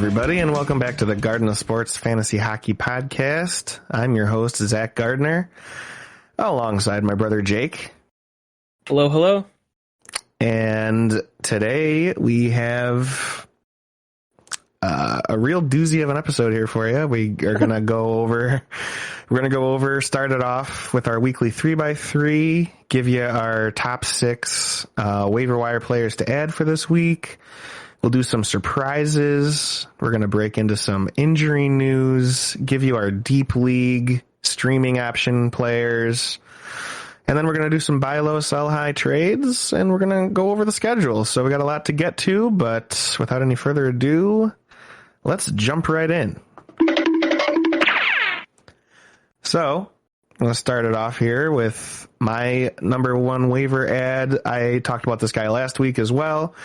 everybody, and welcome back to the Garden of Sports Fantasy Hockey Podcast. I'm your host, Zach Gardner, alongside my brother Jake. Hello, hello. And today we have a real doozy of an episode here for you. We are going to go over, start it off with our weekly 3x3, give you our top 6 waiver wire players to add for this week. We'll do some surprises. We're going to break into some injury news, give you our deep league streaming option players. And then we're going to do some buy low, sell high trades, and we're going to go over the schedule. So we got a lot to get to, but without any further ado, let's jump right in. So I'm going to start it off here with my number 1 waiver ad. I talked about this guy last week as well,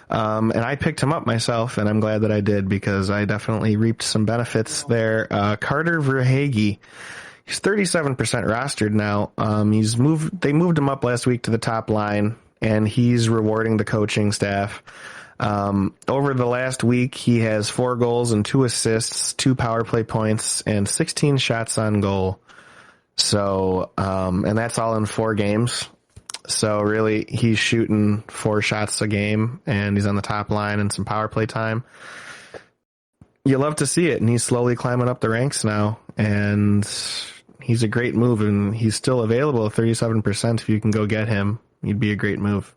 and I picked him up myself, and I'm glad that I did because I definitely reaped some benefits there. Carter Verhaeghe. He's 37% rostered now. They moved him up last week to the top line, and he's rewarding the coaching staff. Over the last week, he has 4 goals and 2 assists, 2 power play points, and 16 shots on goal. So, and that's all in 4 games. So really, he's shooting 4 shots a game, and he's on the top line and some power play time. You love to see it, and he's slowly climbing up the ranks now, and he's a great move, and he's still available at 37%. If you can go get him, he'd be a great move.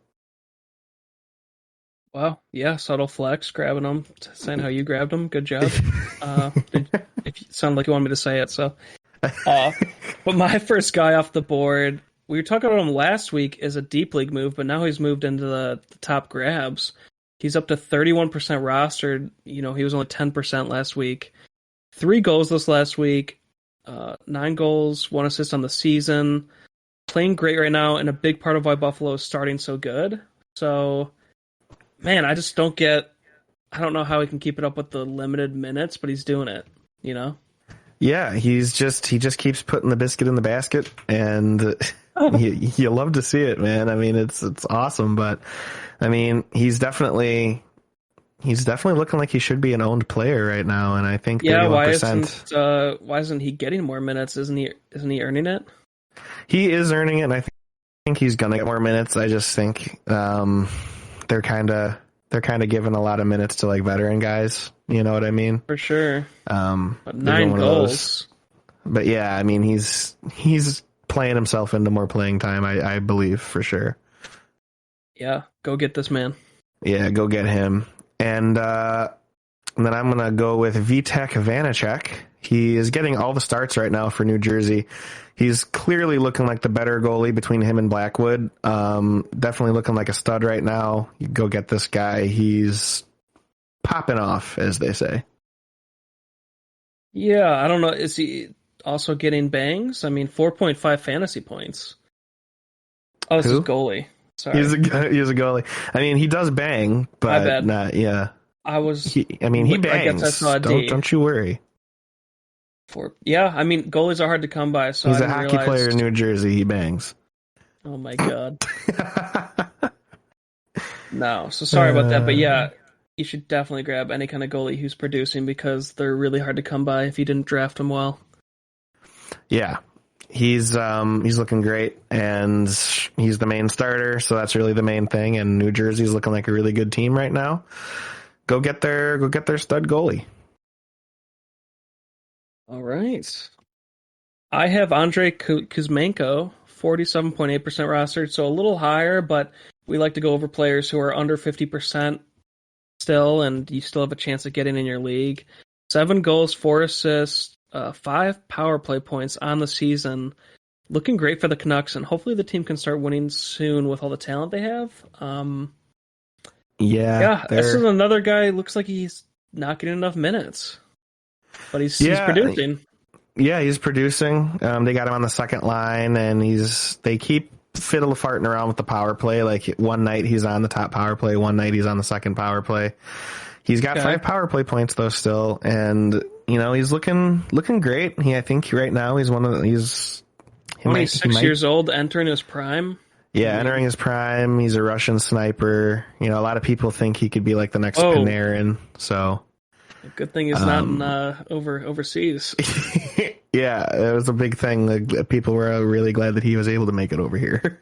Wow, yeah, subtle flex, grabbing him, saying how you grabbed him. Good job. If you sound like you want me to say it, so. But my first guy off the board, we were talking about him last week as a deep league move, but now he's moved into the top grabs. He's up to 31% rostered. You know, he was only 10% last week. 3 goals this last week. 9 goals, 1 assist on the season. Playing great right now, and a big part of why Buffalo is starting so good. So, man, I just don't get... I don't know how he can keep it up with the limited minutes, but he's doing it, you know? Yeah, he just keeps putting the biscuit in the basket, and you love to see it, man. I mean, it's awesome, but I mean, he's definitely looking like he should be an owned player right now, and I think 31%. Why isn't he getting more minutes? Isn't he earning it? He is earning it, and I think he's gonna get more minutes. I just think they're kind of giving a lot of minutes to like veteran guys. You know what I mean? For sure. But 9 goals. But yeah, I mean, he's playing himself into more playing time, I believe, for sure. Yeah, go get this man. Yeah, go get him. And then I'm going to go with Vitek Vanacek. He is getting all the starts right now for New Jersey. He's clearly looking like the better goalie between him and Blackwood. Definitely looking like a stud right now. You go get this guy. He's popping off, as they say. Yeah, I don't know. Is he also getting bangs? I mean, 4.5 fantasy points. Oh, this is goalie. Sorry. He's a goalie. I mean, he does bang, but not, yeah. He bangs. I guess I saw a D. Don't you worry. Yeah, I mean, goalies are hard to come by. So he's a hockey player in New Jersey. He bangs. Oh my god. No, so sorry about that, but yeah, you should definitely grab any kind of goalie who's producing because they're really hard to come by if you didn't draft them well. Yeah, he's looking great, and he's the main starter, so that's really the main thing. And New Jersey's looking like a really good team right now. Go get their stud goalie. All right. I have Andrei Kuzmenko, 47.8% rostered, so a little higher, but we like to go over players who are under 50% still, and you still have a chance of getting in your league. 7 goals, 4 assists, 5 power play points on the season. Looking great for the Canucks, and hopefully the team can start winning soon with all the talent they have. Yeah, this is another guy. Looks like he's not getting enough minutes, but he's producing. Yeah, he's producing. They got him on the second line, and they keep fiddle-farting around with the power play. Like one night he's on the top power play, one night he's on the second power play. He's got 5 power play points though still, and he's looking great. I think right now he's one of the, he's 26 years old, entering his prime. Yeah, entering his prime. He's a Russian sniper. A lot of people think he could be like the next Panarin. So Good thing he's not in, overseas. Yeah, it was a big thing. Like, people were really glad that he was able to make it over here.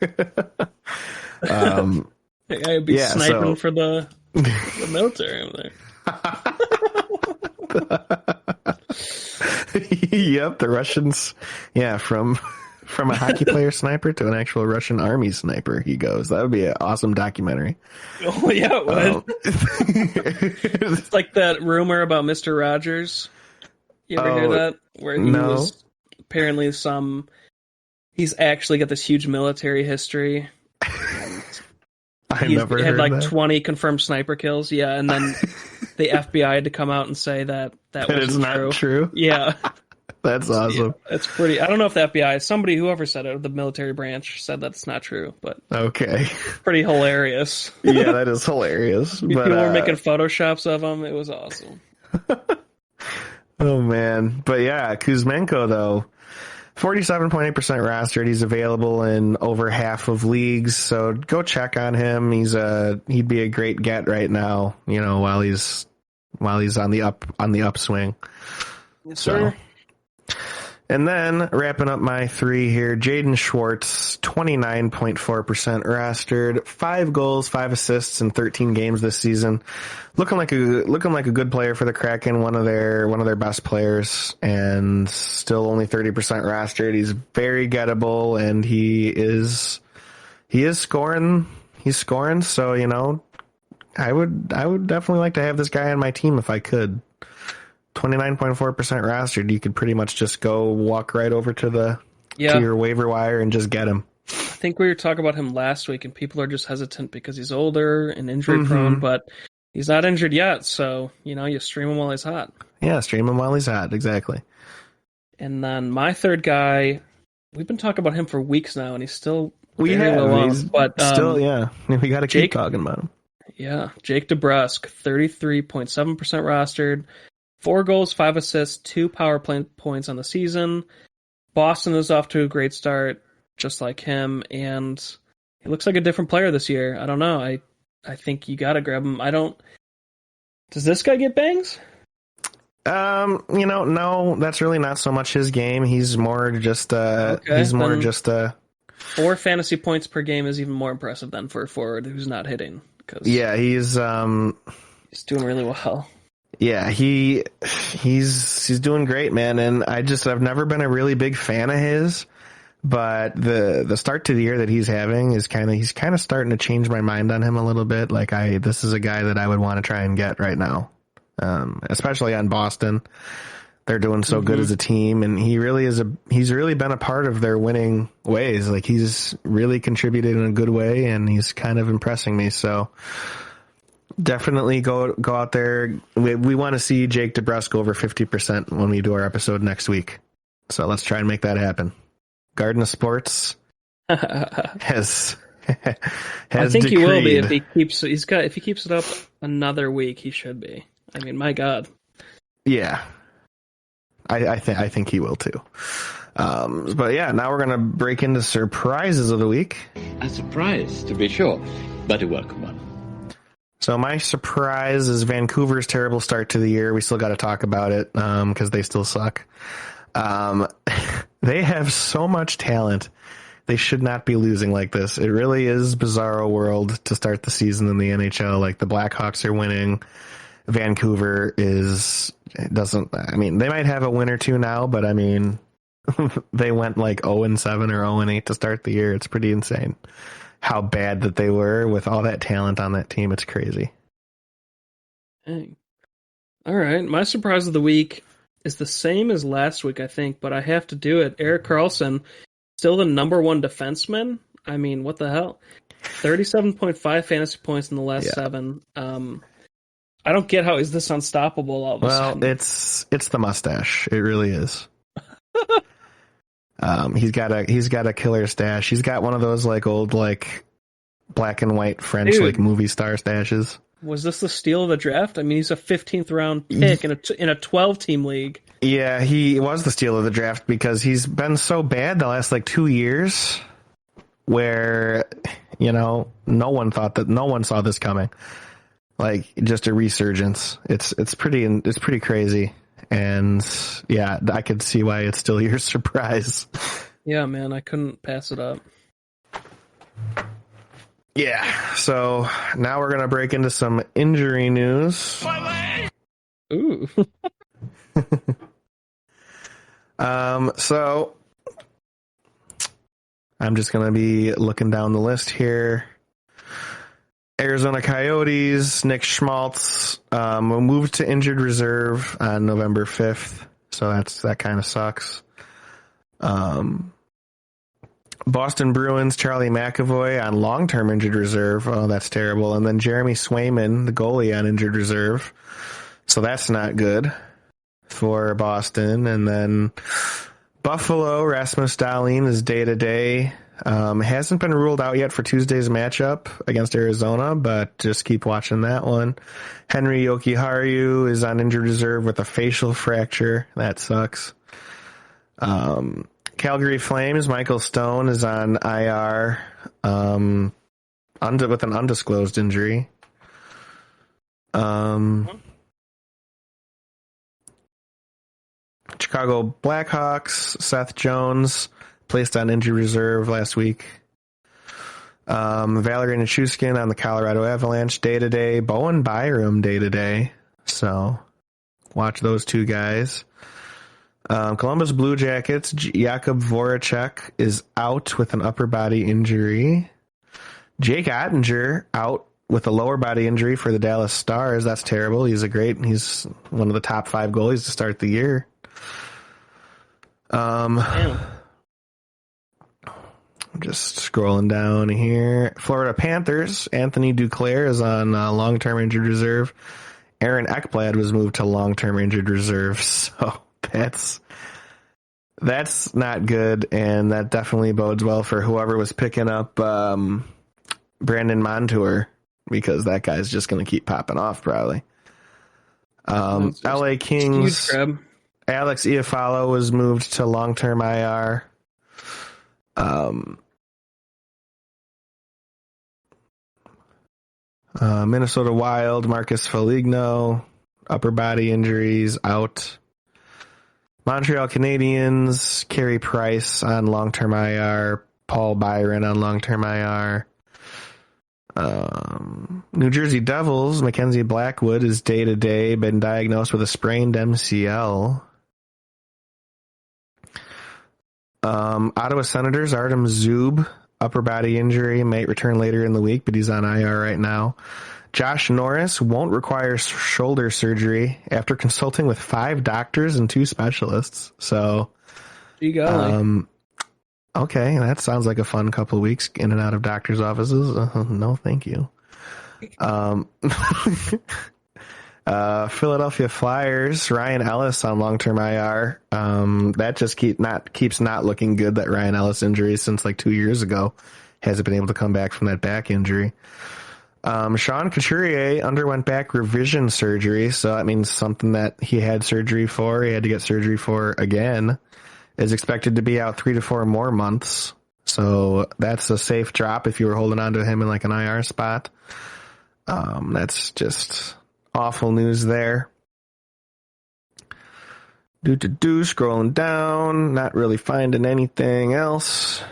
I'd be sniping for the military over there. Yep, the Russians. Yeah, from a hockey player sniper to an actual Russian army sniper, he goes. That would be an awesome documentary. Oh yeah, it would. It's like that rumor about Mr. Rogers. You ever hear that? Where he was apparently he's actually got this huge military history. I never had heard like that. 20 confirmed sniper kills. Yeah, and then the FBI had to come out and say that wasn't not true. Yeah. That's awesome. Yeah, it's pretty. I don't know if the FBI, whoever said it, the military branch said that's not true, but okay, pretty hilarious. Yeah, that is hilarious. People were making photoshops of him. It was awesome. Oh man, but yeah, Kuzmenko though, 47.8% rostered. He's available in over half of leagues, so go check on him. He'd be a great get right now. You know, while he's on the upswing. Yes, sir. And then wrapping up my three here, Jaden Schwartz, 29.4% rostered, 5 goals, 5 assists in 13 games this season. Looking like a good player for the Kraken, one of their best players, and still only 30% rostered. He's very gettable, and he is scoring. He's scoring, so you know, I would definitely like to have this guy on my team if I could. 29.4% rostered, you could pretty much just go walk right over to your waiver wire and just get him. I think we were talking about him last week, and people are just hesitant because he's older and injury prone, but he's not injured yet, so you stream him while he's hot. Yeah, stream him while he's hot, exactly. And then my third guy, we've been talking about him for weeks now, and he's still we got to keep talking about him. Yeah, Jake DeBrusk, 33.7% rostered. 4 goals, 5 assists, 2 power play points on the season. Boston is off to a great start, just like him, and he looks like a different player this year. I don't know. I think you got to grab him. Does this guy get bangs? No, that's really not so much his game. He's more just 4 fantasy points per game is even more impressive than for a forward who's not hitting. Yeah, he's doing really well. Yeah, he's doing great, man, and I've never been a really big fan of his, but the start to the year that he's having is he's kind of starting to change my mind on him a little bit. Like this is a guy that I would want to try and get right now, especially on Boston. They're doing so good as a team, and he's really been a part of their winning ways. Like he's really contributed in a good way, and he's kind of impressing me. So. Definitely go out there. We want to see Jake DeBrusk over 50% when we do our episode next week. So let's try and make that happen. Garden of Sports has I think decreed. He will be if he keeps it up another week. He should be. I mean, my God. Yeah, I think he will too. But yeah, now we're gonna break into surprises of the week. A surprise, to be sure, but a welcome one. So my surprise is Vancouver's terrible start to the year. We still got to talk about it because they still suck. They have so much talent. They should not be losing like this. It really is bizarro world to start the season in the NHL. Like the Blackhawks are winning. Vancouver they might have a win or two now, but I mean, they went like 0-7 or 0-8 to start the year. It's pretty insane how bad that they were with all that talent on that team. It's crazy. Dang. All right. My surprise of the week is the same as last week, I think, but I have to do it. Erik Karlsson, still the number 1 defenseman. I mean, what the hell? 37.5 fantasy points in the last 7. I don't get how is this unstoppable all of a sudden. Well, it's the mustache. It really is. He's got a killer stash. He's got one of those like old like black and white French like movie star stashes. Was this the steal of the draft? I mean, he's a 15th round pick in a 12-team league. Yeah, he was the steal of the draft because he's been so bad the last like 2 years, where no one saw this coming. like just a resurgence. It's pretty crazy. And yeah, I could see why it's still your surprise. Yeah, man, I couldn't pass it up. Yeah, so now we're going to break into some injury news. Ooh. So I'm just going to be looking down the list here. Arizona Coyotes, Nick Schmaltz, moved to injured reserve on November 5th. So that kind of sucks. Boston Bruins, Charlie McAvoy on long-term injured reserve. Oh, that's terrible. And then Jeremy Swayman, the goalie, on injured reserve. So that's not good for Boston. And then Buffalo, Rasmus Dahlin is day-to-day. Hasn't been ruled out yet for Tuesday's matchup against Arizona, but just keep watching that one. Henry Jokiharju is on injured reserve with a facial fracture. That sucks. Calgary Flames, Michael Stone is on IR with an undisclosed injury. Chicago Blackhawks, Seth Jones, placed on injury reserve last week. Valerie Nichushkin on the Colorado Avalanche day-to-day. Bowen Byram day-to-day. So watch those two guys. Columbus Blue Jackets, Jakub Voracek is out with an upper body injury. Jake Ottinger out with a lower body injury for the Dallas Stars. That's terrible. He's one of the top 5 goalies to start the year. I'm just scrolling down here. Florida Panthers, Anthony Duclair is on long-term injured reserve. Aaron Ekblad was moved to long-term injured reserve. So that's not good, and that definitely bodes well for whoever was picking up Brandon Montour, because that guy's just going to keep popping off probably. LA Kings, Alex Iafallo was moved to long-term IR. Minnesota Wild, Marcus Foligno, upper body injuries, out. Montreal Canadiens, Carey Price on long-term IR, Paul Byron on long-term IR. New Jersey Devils, Mackenzie Blackwood is day-to-day, been diagnosed with a sprained MCL. Ottawa Senators, Artem Zub, upper body injury, might return later in the week, but he's on IR right now. Josh Norris won't require shoulder surgery after consulting with 5 doctors and 2 specialists. So, okay, that sounds like a fun couple of weeks in and out of doctors' offices. No, thank you. Philadelphia Flyers, Ryan Ellis on long-term IR. That just keeps not looking good. That Ryan Ellis injury since like 2 years ago hasn't been able to come back from that back injury. Sean Couturier underwent back revision surgery, so that means something that he had surgery for, he had to get surgery for again, is expected to be out 3 to 4 more months. So that's a safe drop if you were holding on to him in like an IR spot. That's just awful news there. Scrolling down, not really finding anything else.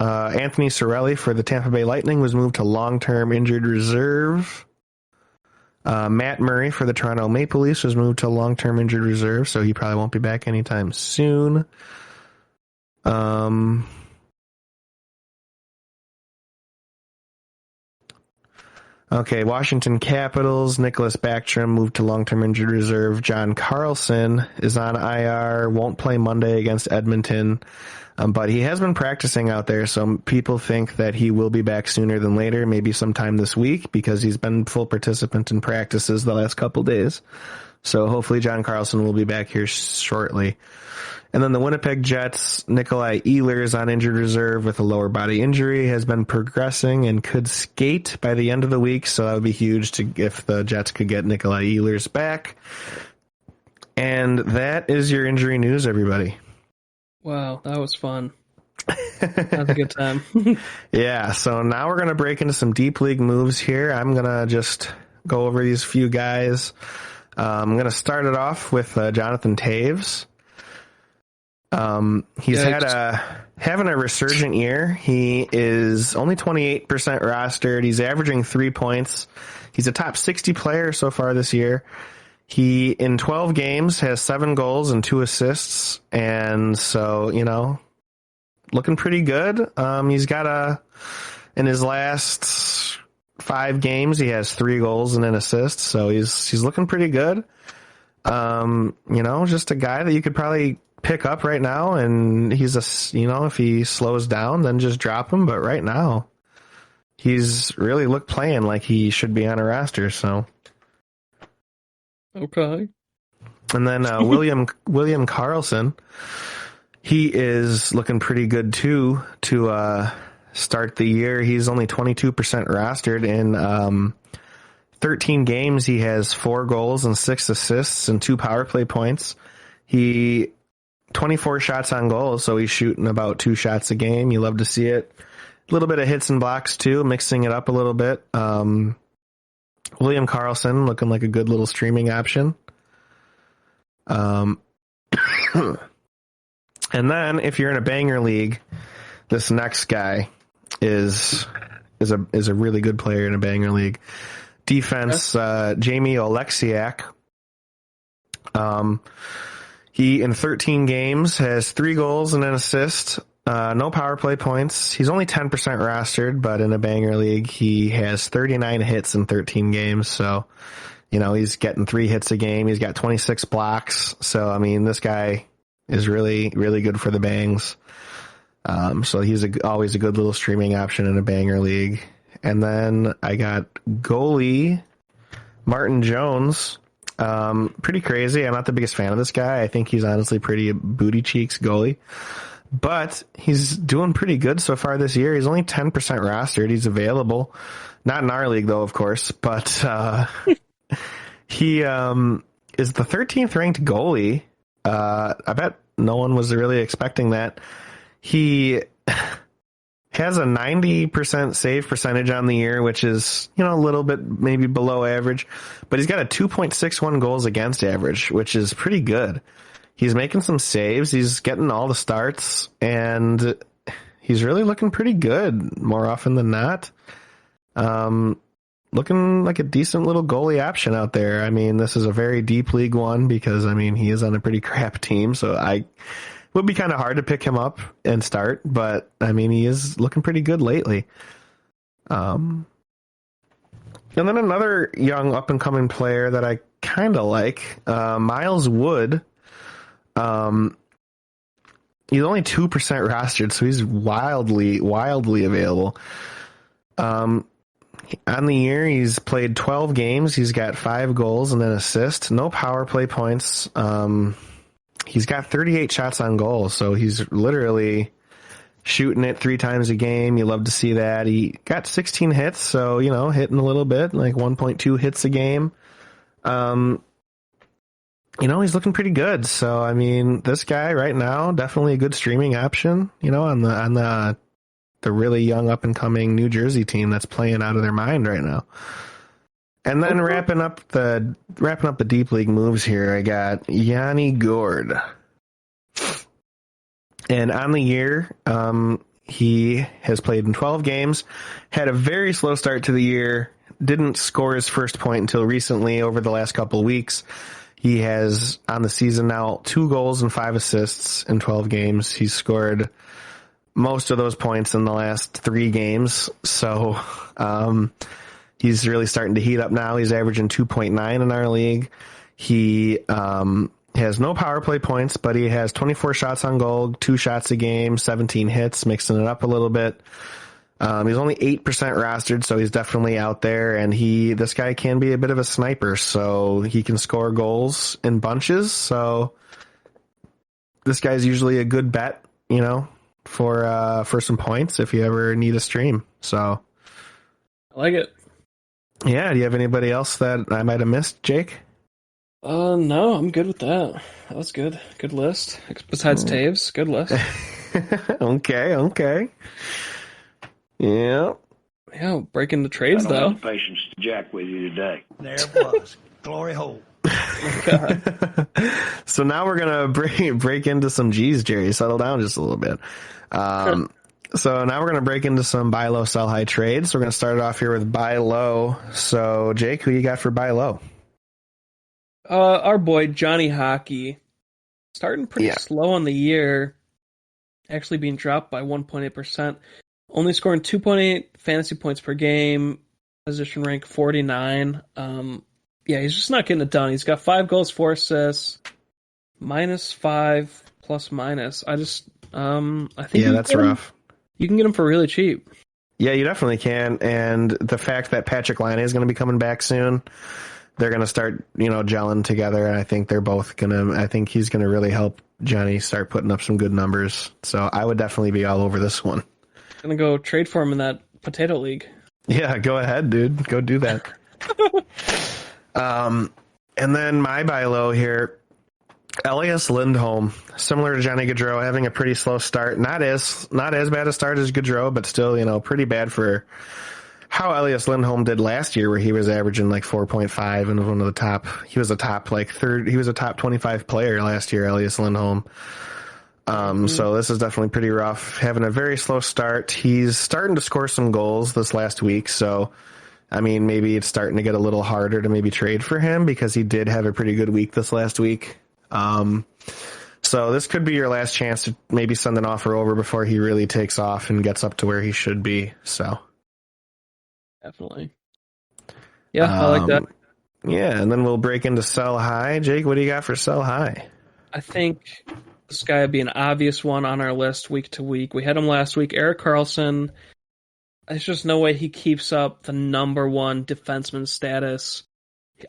Anthony Cirelli for the Tampa Bay Lightning was moved to long-term injured reserve. Matt Murray for the Toronto Maple Leafs was moved to long-term injured reserve, so he probably won't be back anytime soon. Okay, Washington Capitals, Nicholas Backstrom moved to long-term injured reserve. John Carlson is on IR, won't play Monday against Edmonton, but he has been practicing out there, so people think that he will be back sooner than later, maybe sometime this week, because he's been full participant in practices the last couple days. So hopefully John Carlson will be back here shortly. And then the Winnipeg Jets, Nikolai Ehlers on injured reserve with a lower body injury, has been progressing and could skate by the end of the week. So that would be huge if the Jets could get Nikolai Ehlers back. And that is your injury news, everybody. Wow, that was fun. Had a good time. Yeah, so now we're going to break into some deep league moves here. I'm going to just go over these few guys. I'm going to start it off with Jonathan Taves. He's having a resurgent year. He is only 28% rostered. He's averaging 3 points. He's a top 60 player so far this year. He, in 12 games, has 7 goals and 2 assists. And so, looking pretty good. He's got in his last 5 games, he has 3 goals and an assist. So he's looking pretty good. Just a guy that you could probably pick up right now, and he's if he slows down, then just drop him. But right now, he's really playing like he should be on a roster. So, okay. And then William Carlson, he is looking pretty good too to start the year. He's only 22% rostered. In 13 games, he has 4 goals and 6 assists and 2 power play points. He 24 shots on goal, so he's shooting about 2 shots a game. You love to see it. A little bit of hits and blocks too, mixing it up a little bit. William Carlson looking like a good little streaming option. And then if you're in a banger league, this next guy is a really good player in a banger league. Defense, Jamie Oleksiak. He, in 13 games, has 3 goals and an assist, no power play points. He's only 10% rostered, but in a banger league, he has 39 hits in 13 games. So, he's getting 3 hits a game. He's got 26 blocks. So, this guy is really, really good for the bangs. So he's always a good little streaming option in a banger league. And then I got goalie Martin Jones. Pretty crazy. I'm not the biggest fan of this guy. I think he's honestly pretty booty cheeks goalie, but he's doing pretty good so far this year. He's only 10% rostered. He's available, not in our league though, of course, but, he, is the 13th ranked goalie. I bet no one was really expecting that. He has a 90% save percentage on the year, which is, a little bit maybe below average, but he's got a 2.61 goals against average, which is pretty good. He's making some saves. He's getting all the starts, and he's really looking pretty good more often than not. Looking like a decent little goalie option out there. This is a very deep league one because, he is on a pretty crap team, so would be kind of hard to pick him up and start, but he is looking pretty good lately. And then another young up and coming player that I kind of like, Miles Wood. He's only 2% rostered, so he's wildly available. On the year, he's played 12 games. He's got 5 goals and an assist, no power play points. He's got 38 shots on goal, so he's literally shooting it 3 times a game. You love to see that. He got 16 hits, so, hitting a little bit, like 1.2 hits a game. He's looking pretty good. So, this guy right now, definitely a good streaming option, on the really young up and coming New Jersey team that's playing out of their mind right now. And then wrapping up the deep league moves here, I got Yanni Gourde. And on the year, he has played in 12 games, had a very slow start to the year, didn't score his first point until recently over the last couple of weeks. He has, on the season now, 2 goals and 5 assists in 12 games. He's scored most of those points in the last 3 games. So, he's really starting to heat up now. He's averaging 2.9 in our league. He has no power play points, but he has 24 shots on goal, 2 shots a game, 17 hits, mixing it up a little bit. He's only 8% rostered, so he's definitely out there. And this guy can be a bit of a sniper, so he can score goals in bunches. So this guy's usually a good bet, for some points if you ever need a stream. So I like it. Yeah, do you have anybody else that I might have missed, Jake? No, I'm good with that. That was good. Good list. Besides Taves, good list. Okay. Yeah. Yeah, breaking the trades I don't though. have the patience to jack with you today. There it was. Glory hole. So now we're gonna break into some G's, Jerry. Settle down just a little bit. So now we're gonna break into some buy low, sell high trades. So we're gonna start it off here with buy low. So Jake, who you got for buy low? Our boy Johnny Hockey, starting pretty slow on the year, actually being dropped by 1.8%, only scoring 2.8 fantasy points per game, position rank 49. Yeah, he's just not getting it done. He's got 5 goals, 4 assists, -5 plus minus. I think that's rough. You can get him for really cheap. Yeah, you definitely can. And the fact that Patrick Laine is going to be coming back soon, they're going to start, gelling together. And I think I think he's going to really help Johnny start putting up some good numbers. So I would definitely be all over this one. Gonna go trade for him in that potato league. Yeah, go ahead, dude. Go do that. And then my buy low here, Elias Lindholm, similar to Johnny Gaudreau, having a pretty slow start. Not as bad a start as Gaudreau, but still, pretty bad for how Elias Lindholm did last year, where he was averaging like 4.5 and was one of the top. He was a top He was a top 25 player last year, Elias Lindholm. So this is definitely pretty rough. Having a very slow start. He's starting to score some goals this last week, so I mean, maybe it's starting to get a little harder to maybe trade for him because he did have a pretty good week this last week. So this could be your last chance to maybe send an offer over before he really takes off and gets up to where he should be. So definitely. Yeah, I like that. Yeah, and then we'll break into sell high. Jake, what do you got for sell high? I think this guy would be an obvious one on our list week to week. We had him last week, Erik Karlsson. There's just no way he keeps up the number one defenseman status.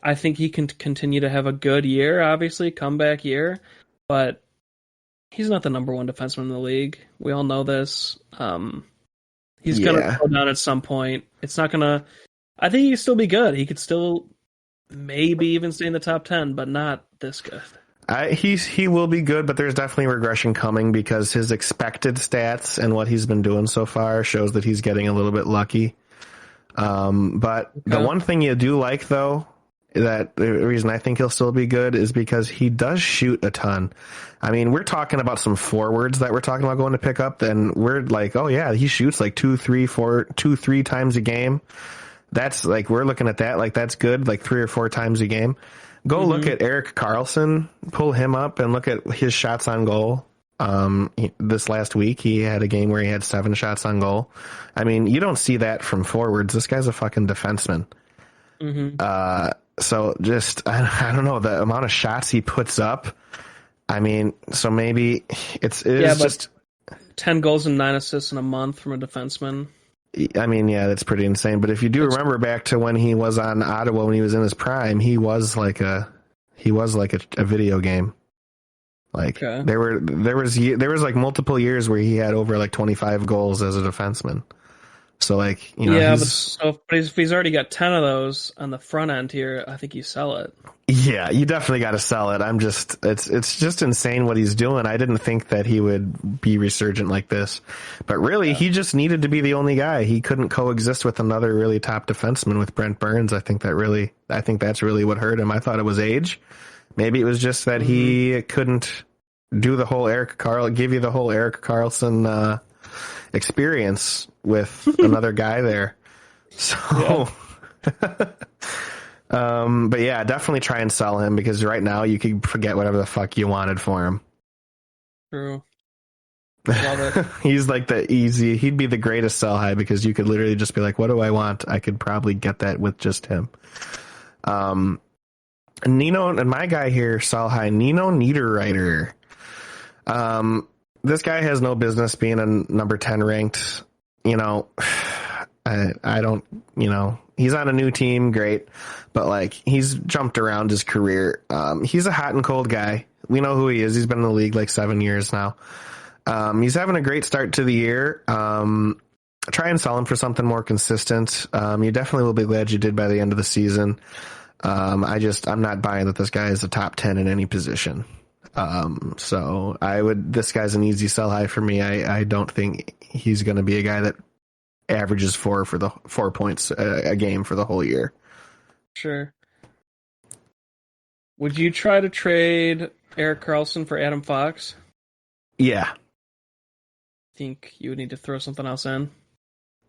I think he can continue to have a good year, obviously, comeback year, but he's not the number one defenseman in the league. We all know this. He's going to go down at some point. It's not going to... I think he could still be good. He could still maybe even stay in the top 10, but not this good. He will be good, but there's definitely regression coming because his expected stats and what he's been doing so far shows that he's getting a little bit lucky. But the one thing you do like, though, that the reason I think he'll still be good is because he does shoot a ton. I mean, we're talking about some forwards that we're talking about going to pick up, and we're like, oh yeah, he shoots like 2-3 times a game. That's like, we're looking at that like that's good, like 3 or 4 times a game. Go look at Erik Karlsson, pull him up and look at his shots on goal. This last week, he had a game where he had 7 shots on goal. I mean, you don't see that from forwards. This guy's a fucking defenseman. So just, I don't know, the amount of shots he puts up. I mean, so maybe it's just 10 goals and 9 assists in a month from a defenseman. I mean, yeah, that's pretty insane. But if you do remember back to when he was on Ottawa, when he was in his prime, he was like a video game. Like there was like multiple years where he had over like 25 goals as a defenseman. So like, but if he's already got 10 of those on the front end here, I think you sell it. Yeah, you definitely got to sell it. It's just insane what he's doing. I didn't think that he would be resurgent like this, but really he just needed to be the only guy. He couldn't coexist with another really top defenseman with Brent Burns. I think that's really what hurt him. I thought it was age. Maybe it was just that he couldn't do the whole give you the whole Erik Karlsson, experience with another guy there. So, but yeah, definitely try and sell him because right now you can forget whatever the fuck you wanted for him. True. Love it. He's like he'd be the greatest sell high because you could literally just be like, what do I want? I could probably get that with just him. Nino and my guy here, sell high, Nino Niederreiter. This guy has no business being a number 10 ranked, I don't, he's on a new team. Great. But like, he's jumped around his career. He's a hot and cold guy. We know who he is. He's been in the league like 7 years now. He's having a great start to the year. Try and sell him for something more consistent. You definitely will be glad you did by the end of the season. I'm not buying that this guy is a top 10 in any position. So this guy's an easy sell high for me. I don't think he's going to be a guy that averages 4 points a game for the whole year. Sure. Would you try to trade Erik Karlsson for Adam Fox? Yeah. Think you would need to throw something else in?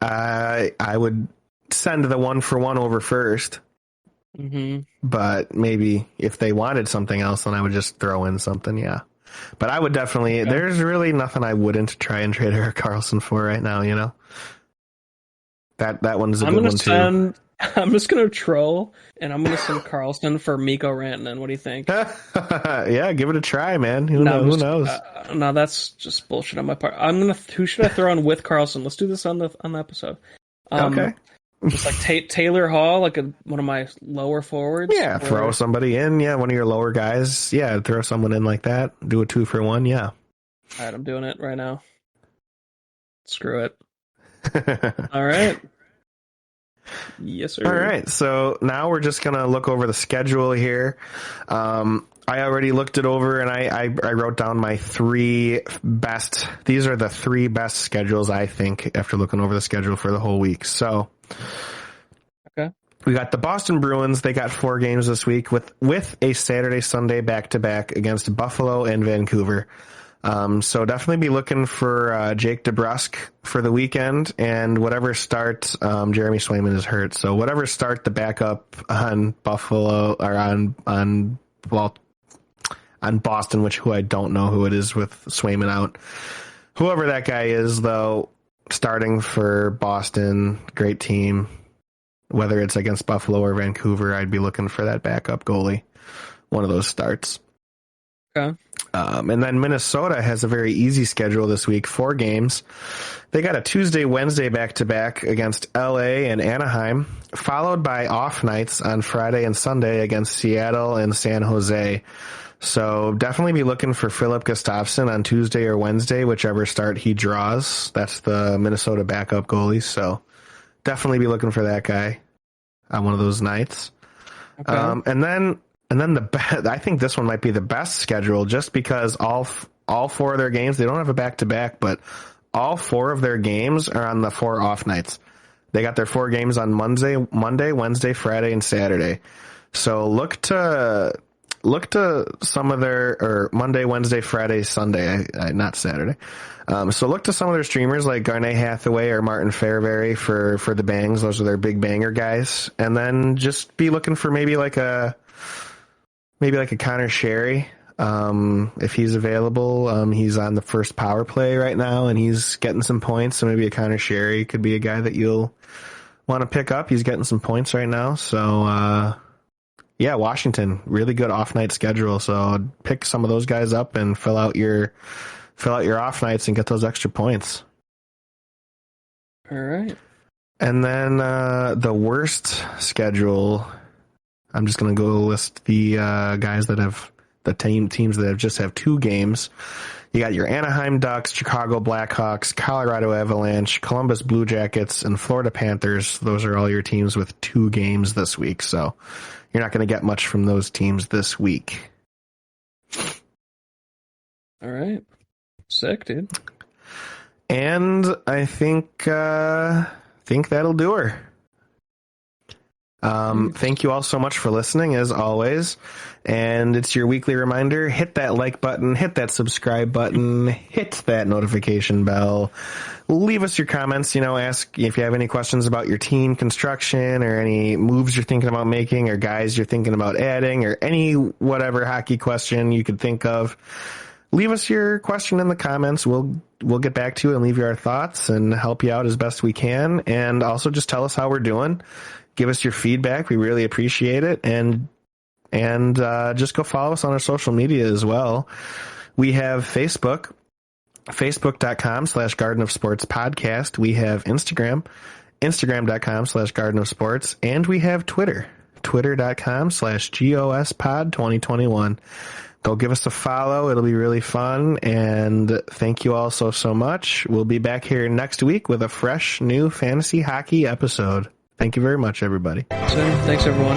I would send the 1-for-1 over first. Mm-hmm. But maybe if they wanted something else, then I would just throw in something, yeah. But I would definitely, there's really nothing I wouldn't try and trade Erik Karlsson for right now, you know? That one's a good one, too. I'm just going to troll, and I'm going to send Karlsson for Mikko Rantanen. What do you think? Yeah, give it a try, man. Who knows? No, that's just bullshit on my part. Who should I throw in with Karlsson? Let's do this on the episode. Okay. Just like Taylor Hall, like one of my lower forwards. Yeah, throw somebody in. Yeah, one of your lower guys. Yeah, throw someone in like that. Do a 2-for-1. Yeah. All right, I'm doing it right now. Screw it. All right. Yes, sir. All right, so now we're just gonna look over the schedule here. I already looked it over, and I wrote down my 3 best. These are the 3 best schedules, I think, after looking over the schedule for the whole week. So, okay, we got the Boston Bruins. They got 4 games this week with a Saturday Sunday back-to-back against Buffalo and Vancouver. So definitely be looking for Jake DeBrusk for the weekend, and whatever start, Jeremy Swayman is hurt, so whatever start the backup on Buffalo or on Boston, who I don't know who it is with Swayman out. Whoever that guy is, though, starting for Boston, great team. Whether it's against Buffalo or Vancouver, I'd be looking for that backup goalie. One of those starts. Okay. And then Minnesota has a very easy schedule this week, 4 games. They got a Tuesday, Wednesday back-to-back against LA and Anaheim, followed by off nights on Friday and Sunday against Seattle and San Jose. So definitely be looking for Philip Gustafsson on Tuesday or Wednesday, whichever start he draws. That's the Minnesota backup goalie, so definitely be looking for that guy on one of those nights. Okay. And then I think this one might be the best schedule, just because all 4 of their games, they don't have a back-to-back, but all 4 of their games are on the 4 off nights. They got their 4 games on Monday, Wednesday, Friday, and Saturday. So look to some of their, or Monday, Wednesday, Friday, Sunday, not Saturday. So look to some of their streamers like Garnet Hathaway or Martin Fairbury for the bangs. Those are their big banger guys. And then just be looking for maybe like a Connor Sherry, if he's available. He's on the first power play right now, and he's getting some points. So maybe a Connor Sherry could be a guy that you'll want to pick up. He's getting some points right now. So, yeah, Washington, really good off-night schedule. So pick some of those guys up and fill out your off nights and get those extra points. All right. And then the worst schedule, I'm just going to go list the guys that have the teams that just have 2 games. You got your Anaheim Ducks, Chicago Blackhawks, Colorado Avalanche, Columbus Blue Jackets, and Florida Panthers. Those are all your teams with 2 games this week. So you're not going to get much from those teams this week. All right. Sick, dude. And I think that'll do her. Thank you all so much for listening, as always. And it's your weekly reminder, hit that like button, hit that subscribe button, hit that notification bell. Leave us your comments, ask if you have any questions about your team construction or any moves you're thinking about making or guys you're thinking about adding or any whatever hockey question you could think of. Leave us your question in the comments. We'll get back to you and leave you our thoughts and help you out as best we can. And also just tell us how we're doing. Give us your feedback. We really appreciate it. And just go follow us on our social media as well. We have Facebook, facebook.com/Garden of Sports podcast. We have Instagram, instagram.com/Garden of Sports. And we have Twitter, twitter.com/GOSpod2021. Go give us a follow. It'll be really fun. And thank you all so much. We'll be back here next week with a fresh new fantasy hockey episode. Thank you very much, everybody. Thanks, everyone.